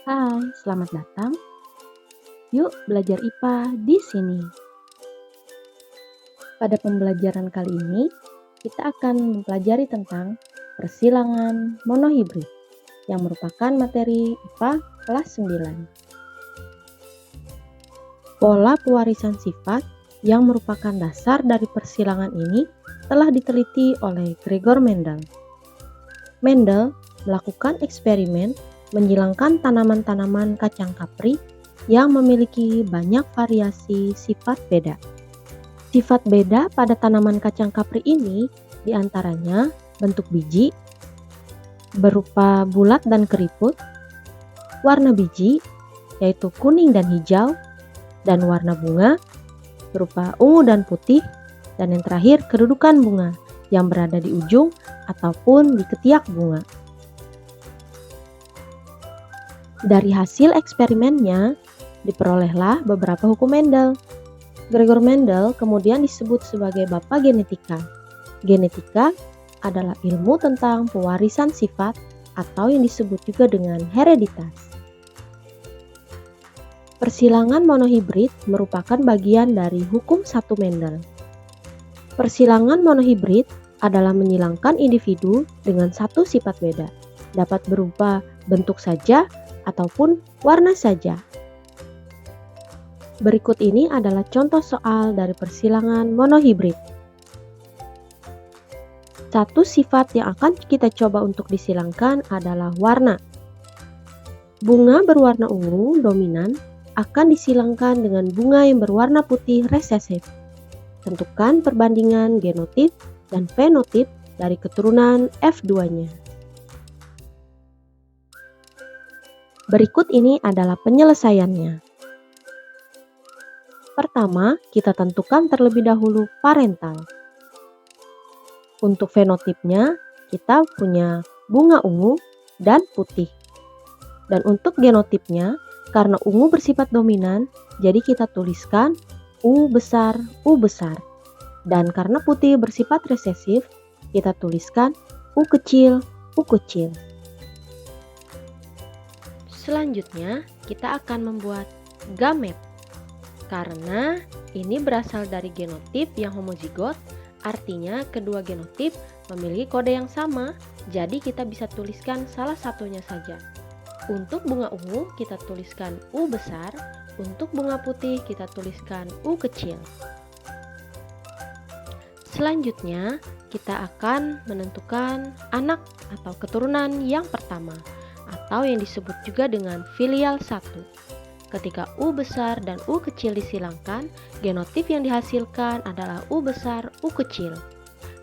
Hai, selamat datang. Yuk belajar IPA di sini. Pada pembelajaran kali ini, kita akan mempelajari tentang persilangan monohibrid yang merupakan materi IPA kelas 9. Pola pewarisan sifat yang merupakan dasar dari persilangan ini telah diteliti oleh Gregor Mendel. Mendel melakukan eksperimen menyilangkan tanaman-tanaman kacang kapri yang memiliki banyak variasi sifat beda. Sifat beda pada tanaman kacang kapri ini diantaranya bentuk biji, berupa bulat dan keriput, warna biji, yaitu kuning dan hijau, dan warna bunga, berupa ungu dan putih, dan yang terakhir kedudukan bunga yang berada di ujung ataupun di ketiak bunga. Dari hasil eksperimennya, diperolehlah beberapa hukum Mendel. Gregor Mendel kemudian disebut sebagai Bapak Genetika. Genetika adalah ilmu tentang pewarisan sifat atau yang disebut juga dengan hereditas. Persilangan monohibrid merupakan bagian dari hukum satu Mendel. Persilangan monohibrid adalah menyilangkan individu dengan satu sifat beda, dapat berupa bentuk saja ataupun warna saja. Berikut ini adalah contoh soal dari persilangan monohibrid. Satu sifat yang akan kita coba untuk disilangkan adalah warna. Bunga berwarna ungu dominan akan disilangkan dengan bunga yang berwarna putih resesif. Tentukan perbandingan genotip dan fenotip dari keturunan F2-nya. Berikut ini adalah penyelesaiannya. Pertama, kita tentukan terlebih dahulu parental. Untuk fenotipnya, kita punya bunga ungu dan putih. Dan untuk genotipnya, karena ungu bersifat dominan, jadi kita tuliskan U besar, U besar. Dan karena putih bersifat resesif, kita tuliskan U kecil, U kecil. Selanjutnya, kita akan membuat gamet. Karena ini berasal dari genotip yang homozigot, artinya kedua genotip memiliki kode yang sama, jadi kita bisa tuliskan salah satunya saja. Untuk bunga ungu, kita tuliskan U besar, untuk bunga putih, kita tuliskan U kecil. Selanjutnya, kita akan menentukan anak atau keturunan yang pertama, atau yang disebut juga dengan filial 1. Ketika U besar dan U kecil disilangkan, genotip yang dihasilkan adalah U besar, U kecil.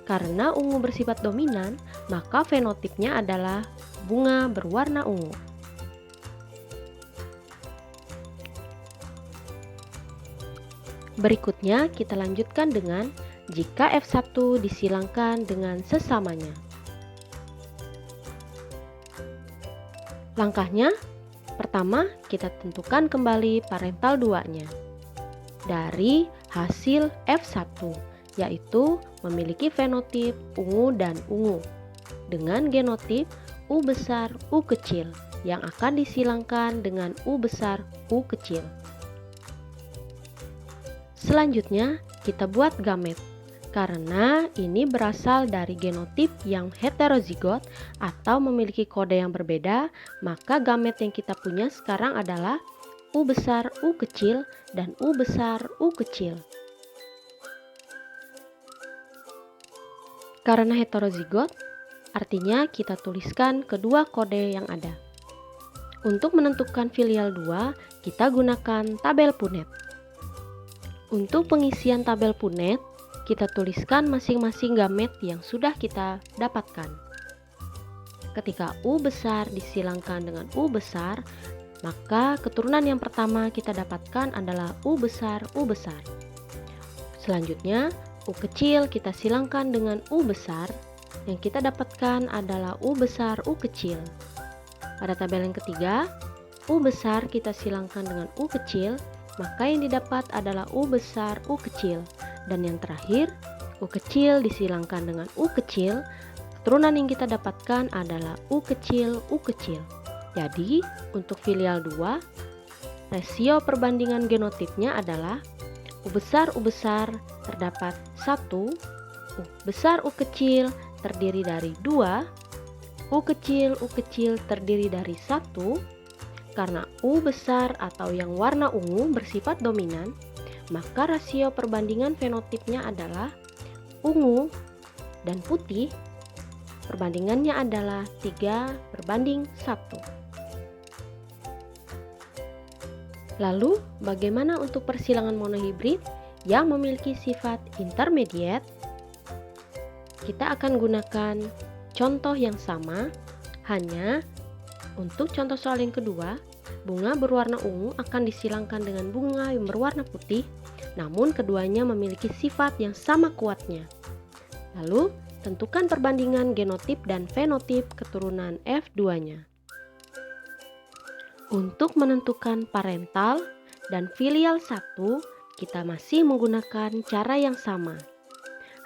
Karena ungu bersifat dominan, maka fenotipnya adalah bunga berwarna ungu. Berikutnya kita lanjutkan dengan jika F1 disilangkan dengan sesamanya. Langkahnya, pertama kita tentukan kembali parental 2-nya dari hasil F1, yaitu memiliki fenotip ungu dan ungu dengan genotip U besar, U kecil yang akan disilangkan dengan U besar, U kecil. Selanjutnya kita buat gamet. Karena ini berasal dari genotip yang heterozigot atau memiliki kode yang berbeda, maka gamet yang kita punya sekarang adalah U besar, U kecil, dan U besar, U kecil. Karena heterozigot, artinya kita tuliskan kedua kode yang ada. Untuk menentukan filial 2, kita gunakan tabel Punnett. Untuk pengisian tabel Punnett, kita tuliskan masing-masing gamet yang sudah kita dapatkan. Ketika U besar disilangkan dengan U besar, maka keturunan yang pertama kita dapatkan adalah U besar, U besar. Selanjutnya, U kecil kita silangkan dengan U besar, yang kita dapatkan adalah U besar, U kecil. Pada tabel yang ketiga, U besar kita silangkan dengan U kecil, maka yang didapat adalah U besar, U kecil. Dan yang terakhir, U kecil disilangkan dengan U kecil, keturunan yang kita dapatkan adalah U kecil, U kecil. Jadi, untuk filial 2, rasio perbandingan genotipnya adalah U besar terdapat 1, U besar U kecil terdiri dari 2, U kecil terdiri dari 1. Karena U besar atau yang warna ungu bersifat dominan, maka rasio perbandingan fenotipnya adalah ungu dan putih. Perbandingannya adalah 3:1. Lalu, bagaimana untuk persilangan monohibrid yang memiliki sifat intermediate? Kita akan gunakan contoh yang sama, hanya untuk contoh soal yang kedua, bunga berwarna ungu akan disilangkan dengan bunga yang berwarna putih, namun keduanya memiliki sifat yang sama kuatnya. Lalu, tentukan perbandingan genotip dan fenotip keturunan F2-nya. Untuk menentukan parental dan filial 1, kita masih menggunakan cara yang sama.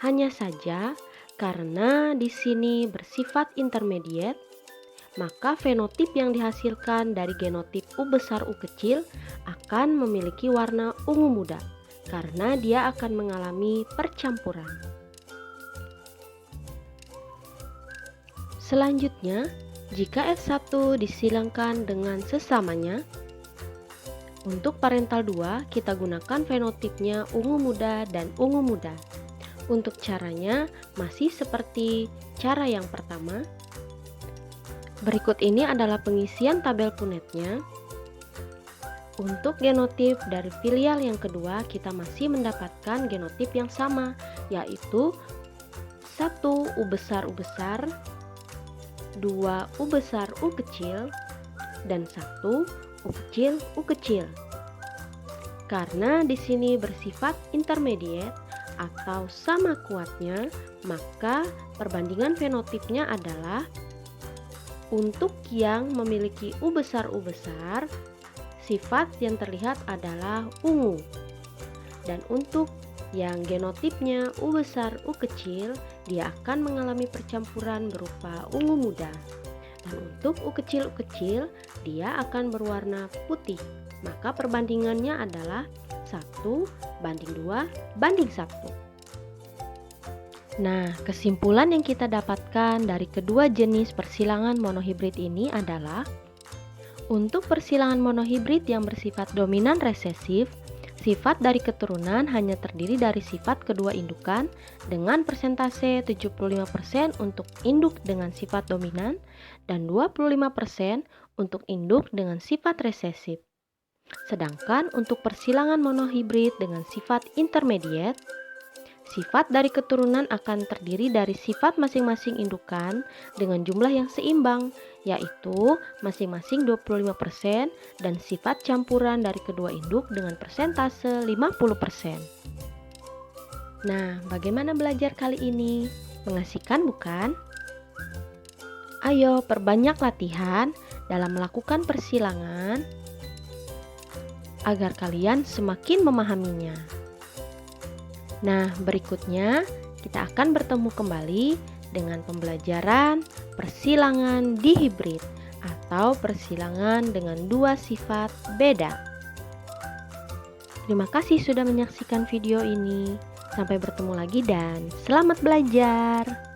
Hanya saja, karena di sini bersifat intermediate, maka fenotip yang dihasilkan dari genotip U besar U kecil akan memiliki warna ungu muda, karena dia akan mengalami percampuran. Selanjutnya, jika F1 disilangkan dengan sesamanya, untuk parental 2 kita gunakan fenotipnya ungu muda dan ungu muda. Untuk caranya masih seperti cara yang pertama. Berikut ini adalah pengisian tabel punetnya. Untuk genotip dari filial yang kedua kita masih mendapatkan genotip yang sama, yaitu 1 U besar, 2 U besar U kecil, dan 1 U kecil. Karena di sini bersifat intermediate atau sama kuatnya, maka perbandingan fenotipnya adalah untuk yang memiliki U besar, sifat yang terlihat adalah ungu. Dan untuk yang genotipnya U besar U kecil, dia akan mengalami percampuran berupa ungu muda. Dan untuk U kecil, dia akan berwarna putih. Maka perbandingannya adalah 1:2:1. Nah, kesimpulan yang kita dapatkan dari kedua jenis persilangan monohibrid ini adalah untuk persilangan monohibrid yang bersifat dominan resesif, sifat dari keturunan hanya terdiri dari sifat kedua indukan dengan persentase 75% untuk induk dengan sifat dominan dan 25% untuk induk dengan sifat resesif. Sedangkan untuk persilangan monohibrid dengan sifat intermediate, sifat dari keturunan akan terdiri dari sifat masing-masing indukan dengan jumlah yang seimbang, yaitu masing-masing 25% dan sifat campuran dari kedua induk dengan persentase 50%. Nah, bagaimana belajar kali ini? Mengasihkan bukan? Ayo perbanyak latihan dalam melakukan persilangan agar kalian semakin memahaminya. Nah, berikutnya kita akan bertemu kembali dengan pembelajaran persilangan dihibrid atau persilangan dengan dua sifat beda. Terima kasih sudah menyaksikan video ini. Sampai bertemu lagi dan selamat belajar.